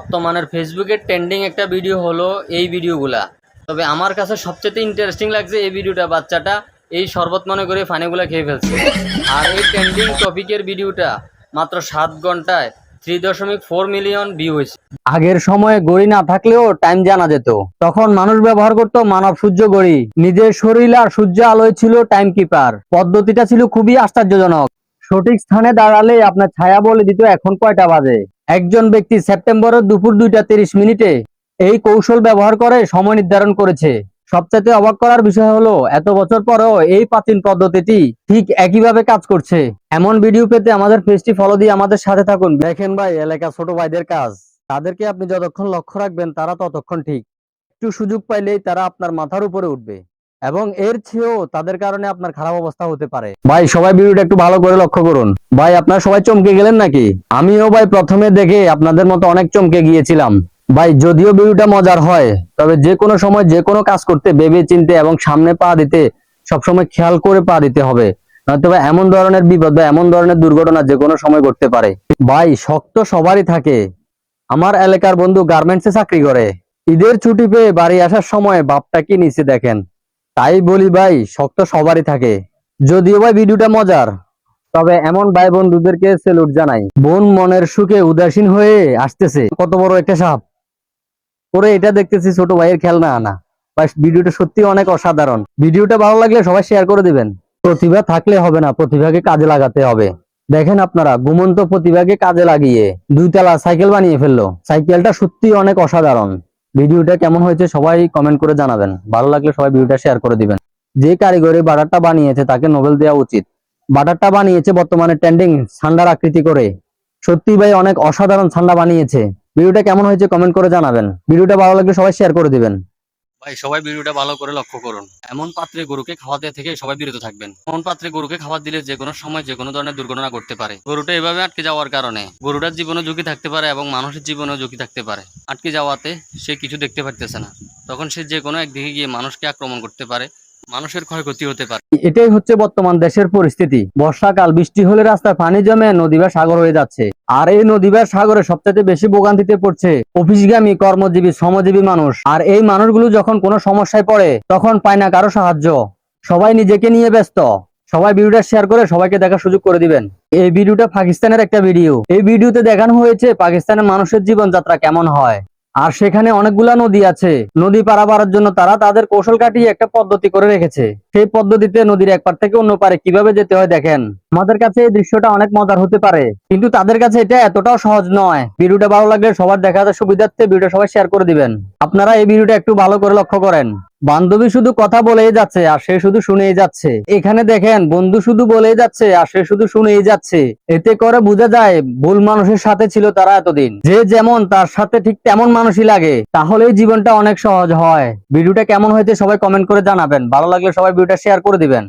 বর্তমানের ফেসবুকের ট্রেন্ডিং একটা ভিডিও হলো এই ভিডিওগুলা। তবে আমার কাছে সবচেয়ে ইন্টারেস্টিং লাগছে এই ভিডিওটা, বাচ্চাটা এই শরবত মনে করে পানিগুলা খেয়ে ফেলছে। আর এই ট্রেন্ডিং টপিকের ভিডিওটা মাত্র 7 ঘন্টায় 3.4 মিলিয়ন ভিউ হয়েছে। আগের সময়ে ঘড়ি না থাকলেও টাইম জানা যেত। তখন মানুষ ব্যবহার করত মানব সূর্য ঘড়ি। নিজের শরীর আর সূর্য আলোয় ছিল টাইম কিপার। পদ্ধতিটা ছিল খুবই আশ্চর্যজনক। সঠিক স্থানে দাঁড়ালে আপনার ছায়া বলে দিত এখন কয়টা বাজে। একজন ব্যক্তি সেপ্টেম্বরের দুপুর 2:30 এই কৌশল ব্যবহার করে সময় নির্ধারণ করেছে। সবচেয়ে অবাক করার বিষয় হলো এত বছর পরেও এই প্রাচীন পদ্ধতিটি ঠিক একইভাবে কাজ করছে। এমন ভিডিও পেতে আমাদের পেজটি ফলো দিয়ে আমাদের সাথে থাকুন। দেখেন ভাই, এলাকা ছোট ভাইদের কাজ, তাদেরকে আপনি যতক্ষণ লক্ষ্য রাখবেন তারা ততক্ষণ ঠিক। একটু সুযোগ পাইলেই তারা আপনার মাথার উপরে উঠবে এবং এর চেয়েও তাদের কারণে আপনার খারাপ অবস্থা হতে পারে। ভাই সবাই ভিডিওটা একটু ভালো করে লক্ষ্য করুন। ভাই আপনারা সবাই চমকে গেলেন নাকি? আমিও ভাই প্রথমে দেখে আপনাদের মতো অনেক চমকে গিয়েছিলাম। ভাই যদিও ভিডিওটা মজার হয়, তবে যে কোনো সময় যে কোনো কাজ করতে ভেবে চিন্তে এবং সামনে পা দিতে সবসময় খেয়াল করে পা দিতে হবে, নয়তো এমন ধরনের বিপদ বা এমন ধরনের দুর্ঘটনা যে কোনো সময় ঘটতে পারে। ভাই শক্ত সবারই থাকে। আমার এলাকার বন্ধু গার্মেন্টসে চাকরি করে। ঈদের ছুটি পেয়ে বাড়ি আসার সময় বাপটা কি নিচে দেখেন। তাই বলি ভাই শক্ত সবারই থাকে। যদিও ভাই ভিডিওটা মজার, তবে এমন ভাই বন্ধুদেরকে সেলুট জানাই। বোন মনের সুখে উদাসীন হয়ে আসতেছে, কত বড় একটা সাপ করে এটা দেখতেছি ছোট ভাইয়ের খেলনা আনা। ভাই ভিডিওটা সত্যি অনেক অসাধারণ। ভিডিওটা ভালো লাগলে সবাই শেয়ার করে দিবেন। প্রতিভা থাকলে হবে না, প্রতিভাকে কাজে লাগাতে হবে। দেখেন আপনারা, ঘুমন্ত প্রতিভাকে কাজে লাগিয়ে 2 তলা সাইকেল বানিয়ে ফেললো। সাইকেলটা সত্যি অনেক অসাধারণ। ভিডিওটা কেমন হয়েছে সবাই কমেন্ট করে জানাবেন। ভালো লাগলে সবাই ভিডিওটা শেয়ার করে দিবেন। যে কারিগরি বাটারটা বানিয়েছে তাকে নোবেল দেওয়া উচিত। বাটারটা বানিয়েছে বর্তমানে ট্রেন্ডিং ছান্ডার আকৃতি করে। সত্যি ভাই অনেক অসাধারণ ছান্ডা বানিয়েছে। ভিডিওটা কেমন হয়েছে কমেন্ট করে জানাবেন। ভিডিওটা ভালো লাগলে সবাই শেয়ার করে দিবেন। ভাই সবাই ভিডিওটা ভালো করে লক্ষ্য করুন। এমন পাত্রে গরুকে খাওয়া দেওয়া থেকে সবাই বিরত থাকবেন। এমন পাত্রে গরুকে খাবার দিলে যে কোনো সময় যে কোনো ধরনের দুর্ঘটনা ঘটতে পারে। গরুটা এভাবে আটকে যাওয়ার কারণে গরুটার জীবনে ঝুঁকি থাকতে পারে এবং মানুষের জীবনেও ঝুঁকি থাকতে পারে। আটকে যাওয়াতে সে কিছু দেখতে পারতেছে না, তখন সে যে কোনো একদিকে গিয়ে মানুষকে আক্রমণ করতে পারে, মানুষের ক্ষয়ক্ষতি হতে পারে। এটাই হচ্ছে বর্তমান দেশের পরিস্থিতি। বর্ষাকাল বৃষ্টি হলে রাস্তায় পানি জমে নদী বা সাগর হয়ে যাচ্ছে। আর এই নদী বা সাগরে সবচেয়ে বেশি ভোগান্তিতে পড়ছে অফিসগামী কর্মজীবী শ্রমজীবী মানুষ। আর এই মানুষগুলো যখন কোনো সমস্যায় পড়ে তখন পায় না কারো সাহায্য। সবাই নিজেকে নিয়ে ব্যস্ত। সবাই ভিডিওটা শেয়ার করে সবাইকে দেখার সুযোগ করে দিবেন। এই ভিডিওটা পাকিস্তানের একটা ভিডিও। এই ভিডিওতে দেখানো হয়েছে পাকিস্তানের মানুষের জীবনযাত্রা কেমন হয়। আর সেখানে অনেকগুলা নদী আছে। নদী পারাপারের জন্য তারা তাদের কৌশল কাটিয়ে একটা পদ্ধতি করে রেখেছে। সেই পদ্ধতিতে নদীর এক পার থেকে অন্য পারে কিভাবে যেতে হয় দেখেন। আমাদের কাছে এই দৃশ্যটা অনেক মজার হতে পারে, কিন্তু তাদের কাছে এটা এতটাও সহজ নয়। ভিডিওটা ভালো লাগলে সবার দেখার সুবিধার্থে ভিডিও সবাই শেয়ার করে দিবেন। আপনারা এই ভিডিওটা একটু ভালো করে লক্ষ্য করেন। বান্ধবী শুধু কথা বলেই যাচ্ছে আর সে শুধু শুনেই যাচ্ছে। এখানে দেখেন বন্ধু শুধু বলেই যাচ্ছে আর সে শুধু শুনেই যাচ্ছে। এতে করে বোঝা যায় ভুল মানুষের সাথে ছিল তারা এতদিন। যে যেমন তার সাথে ঠিক তেমন মানুষই লাগে, তাহলেই জীবনটা অনেক সহজ হয়। ভিডিওটা কেমন হয়েছে সবাই কমেন্ট করে জানাবেন। ভালো লাগলে সবাই ভিডিওটা শেয়ার করে দিবেন।